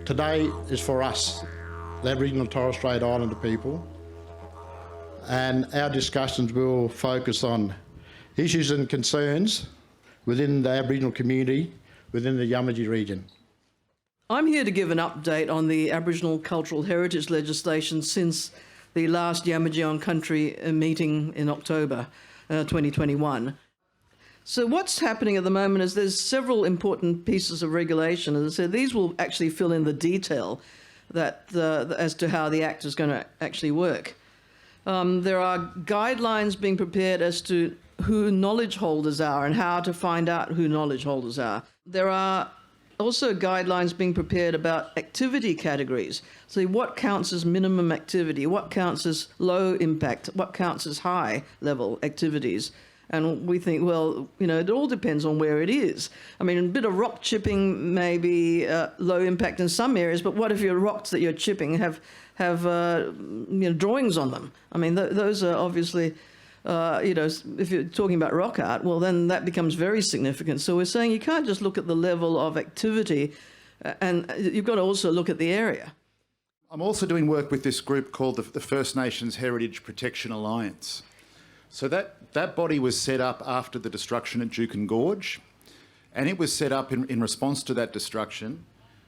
Today is for us, the Aboriginal and Torres Strait Islander people, and our discussions will focus on issues and concerns within the Aboriginal community within the Yamatji region. I'm here to give an update on the Aboriginal cultural heritage legislation since the last Yamatji on Country meeting in October 2021. So what's happening at the moment is there's several important pieces of regulation. As I said, these will actually fill in the detail that as to how the Act is going to actually work. There are guidelines being prepared as to who knowledge holders are and how to find out who knowledge holders are. There are also guidelines being prepared about activity categories. So what counts as minimum activity, what counts as low impact, what counts as high level activities. And we think, well, you know, it all depends on where it is. I mean, a bit of rock chipping may be low impact in some areas, but what if your rocks that you're chipping have drawings on them? I mean, those are obviously, if you're talking about rock art, well, then that becomes very significant. So we're saying you can't just look at the level of activity, and you've got to also look at the area. I'm also doing work with this group called the First Nations Heritage Protection Alliance. So that body was set up after the destruction at Juukan Gorge, and it was set up in response to that destruction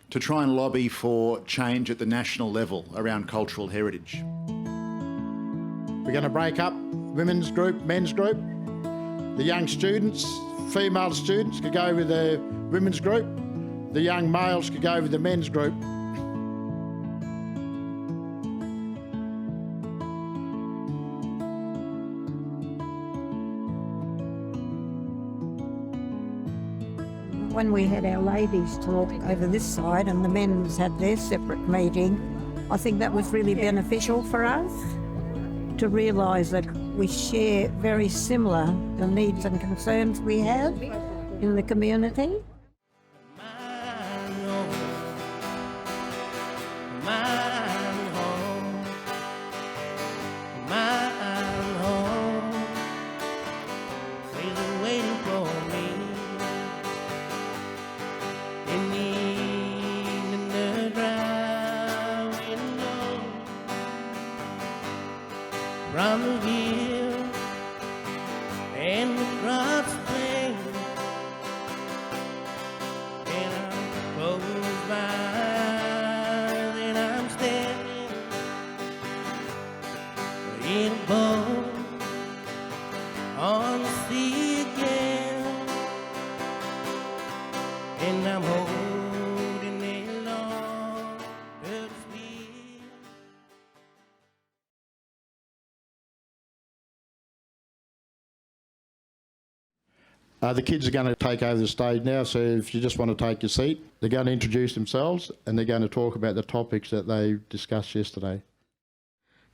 to try and lobby for change at the national level around cultural heritage. We're going to break up women's group, men's group. The young students, female students could go with the women's group. The young males could go with the men's group. When we had our ladies talk over this side and the men's had their separate meeting, I think that was really beneficial for us to realise that we share very similar the needs and concerns we have in the community. Round the hill and the crops plain, and I'm close by, then I'm standing in a boat on the sea again, and I'm holding it long to speak. The kids are going to take over the stage now, so if you just want to take your seat, they're going to introduce themselves and they're going to talk about the topics that they discussed yesterday.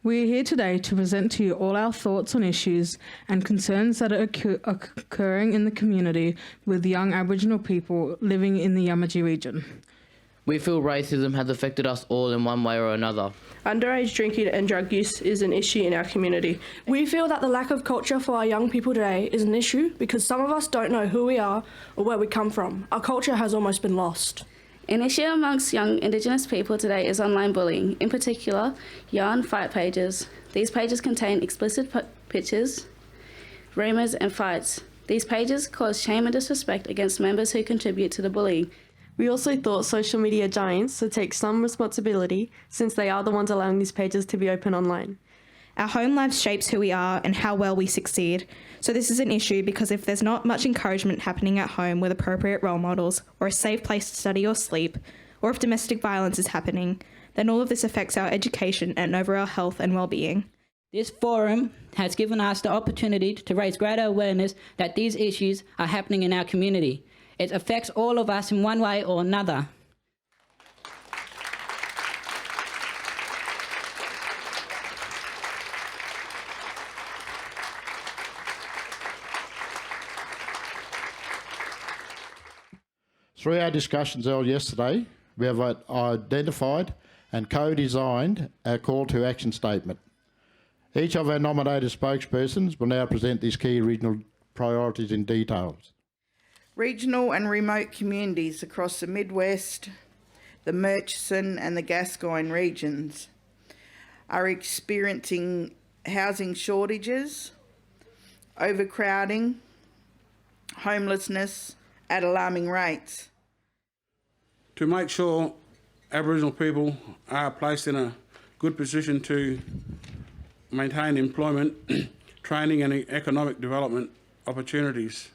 We are here today to present to you all our thoughts on issues and concerns that are occurring in the community with young Aboriginal people living in the Yamatji region. We feel racism has affected us all in one way or another. Underage drinking and drug use is an issue in our community. We feel that the lack of culture for our young people today is an issue because some of us don't know who we are or where we come from. Our culture has almost been lost. An issue amongst young Indigenous people today is online bullying, in particular, yarn fight pages. These pages contain explicit pictures, rumours and fights. These pages cause shame and disrespect against members who contribute to the bullying. We also thought social media giants should take some responsibility since they are the ones allowing these pages to be open online. Our home life shapes who we are and how well we succeed. So this is an issue because if there's not much encouragement happening at home with appropriate role models or a safe place to study or sleep, or if domestic violence is happening, then all of this affects our education and overall health and well-being. This forum has given us the opportunity to raise greater awareness that these issues are happening in our community. It affects all of us in one way or another. Through our discussions held yesterday, we have identified and co-designed our call to action statement. Each of our nominated spokespersons will now present these key regional priorities in detail. Regional and remote communities across the Midwest, the Murchison and the Gascoyne regions are experiencing housing shortages, overcrowding, homelessness at alarming rates. To make sure Aboriginal people are placed in a good position to maintain employment, training and economic development opportunities,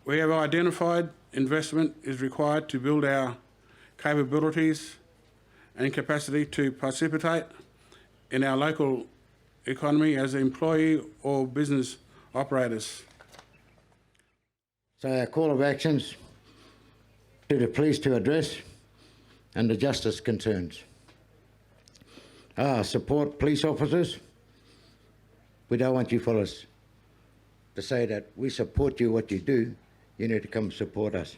we have identified investment is required to build our capabilities and capacity to participate in our local economy as employee or business operators. So our call of actions to the police to address and the justice concerns. Support police officers. We don't want you fellas to say that we support you what you do. You need to come support us.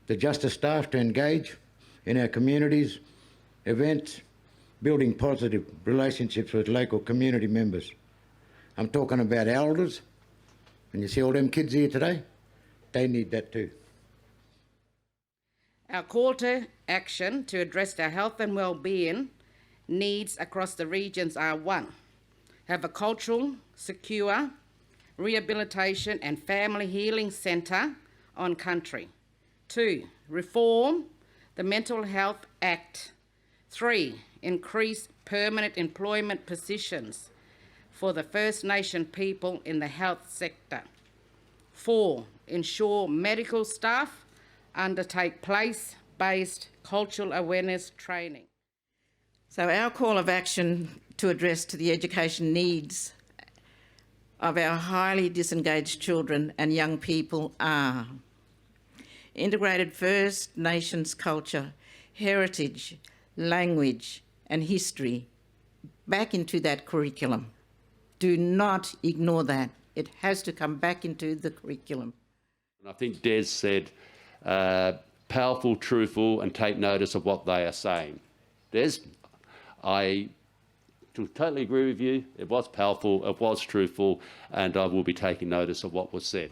The justice staff to engage in our communities, events, building positive relationships with local community members. I'm talking about elders, and you see all them kids here today, they need that too. Our call to action to address our health and well-being needs across the regions are: 1, have a cultural, secure, rehabilitation and family healing centre on country. 2, reform the Mental Health Act. 3, increase permanent employment positions for the First Nation people in the health sector. 4, ensure medical staff undertake place-based cultural awareness training. So our call of action to address to the education needs of our highly disengaged children and young people are: integrated First Nations culture, heritage, language and history back into that curriculum. Do not ignore that. It has to come back into the curriculum. I think Des said powerful, truthful and take notice of what they are saying. Des, I totally agree with you. It was powerful, it was truthful, and I will be taking notice of what was said.